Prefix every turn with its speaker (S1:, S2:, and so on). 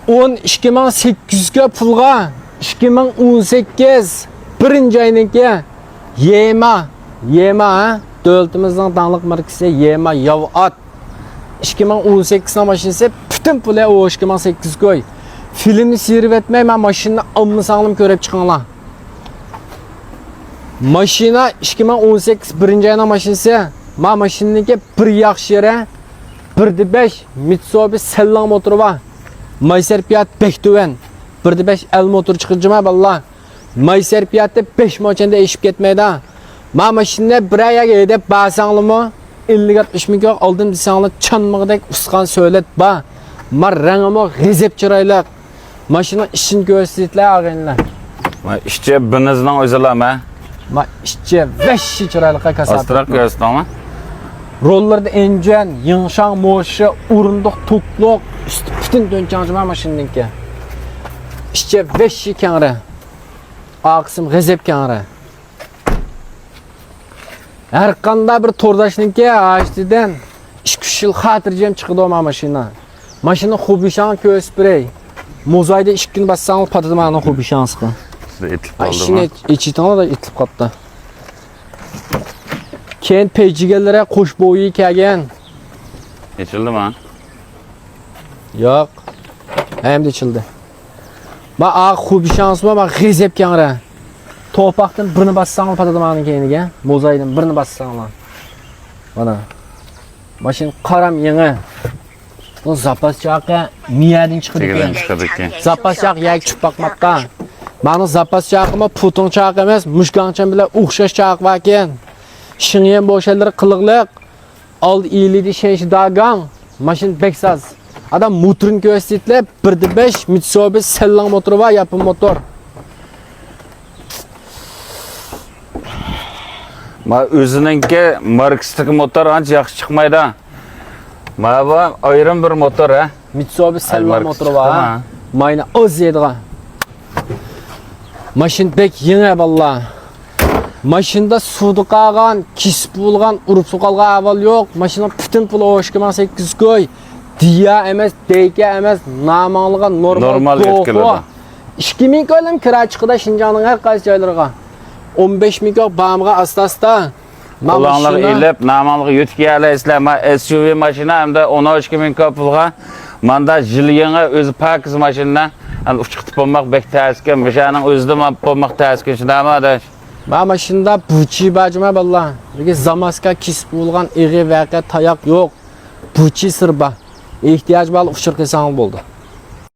S1: 12800 ga pulga 2018 birinchi oyniki Yema ha. Davlatimizning tanglik markasi Yema Yavat 2018 mashinasi bütün puli o 2800 koy. Filmni seyirib etmey, men mashinani amni sağlam ko'rib chiqinglar. Mashina 2018 birinchi oyning mashinasi. Men mashinaniki bir yaxshi yeri 1.5 Mitsubishi Sellang motori bor. Mayserpiyat bektuven 1.5 L motor chiqirjima ballar. Mayserpiyatda 5 mochanda eshib ketmaydi. Men mashinani bir ayaga edib basanglarmi 50-60 ming oldim desanglar chanmig'idek usqan so'lat ba. Men rangimi g'ezab chiroyli. Mashina ishini ko'rsatlar og'aylar.
S2: Men ishchi binizning o'zilami?
S1: Men ishchi vashi chiroyli kasab.
S2: Astrak ko'rsatdingmi?
S1: Rollarda enjin, yingshang moshi, o'rindiq, to'qliq, üstü bütün dönçancıma mashinaniki. Ishchi vashi kangri. Aqsim g'ezab kangri. Her qanday bir to'rdashniki ashtidan 2-3 yil xotirjam chiqdi o mashina. Mashina xubishan ko'sprey. Muzayda 2 kun bassang patadmani xubishansqa.
S2: Siz etilib qoldimi?
S1: Ishini ichitanga da itilib qoldi. Keyin pejigallari qo'sh bo'yi kelgan.
S2: Yechildimi?
S1: Yo'q. Hamda ichildi. Ma a xubishansma ma g'ezab kangri. To'paqdan birini bassang patadmani keyiniga, muzaydan birini bassanglar. Mana. Mashina qaram yangi. Bu zapas chaqi miyadan chiqdi ekan. Zapas chaq yak tushib baqmoqqa. Mani zapas chaqimi putung chaq emas, mushkancham bilan o'xshash chaq va ekan. Ishing ham bo'shalari qiliqliq. Old iyilidi shesh dagang. Mashin beksaz. Adam motorini ko'rsatlab 1.5 Mitsubishi Sellang motori va yapon motor.
S2: Ma o'zininki markstik motor ancha yaxshi chiqmaydi. Ma bu ayrim bir motor ha.
S1: Mitsubishi Sellang motori va. Mayna o'z yedigan. Mashin bek yangi vallah. Mashinda suvda qolgan, kisib bo'lgan, urib so'qalgan avval yo'q. Mashina bütün pul 2800 koy. Diya emas, deyka emas, namanlığa normal
S2: yetkiladi.
S1: 2000 koylam kira chiqida Şinjanning har qaysi joylariga. 15 ming bamga asta-asta.
S2: Ulanlar elib, namanlığı yutkiyalasizlar. Ma SUV mashina hamda 13 ming pulga. Manda jilyangi o'zi pakiz mashina. Uchiqib bo'lmoq bek taskin. Mishaning o'zida men bo'lmoq taskin shundami adash?
S1: Ma mashinda buchi bajma billah. Yoki zamaska kisib bo'lgan ig'i vaqa tayoq yo'q. Buchi sirba. Ehtiyoj bal ushir qilsang bo'ldi.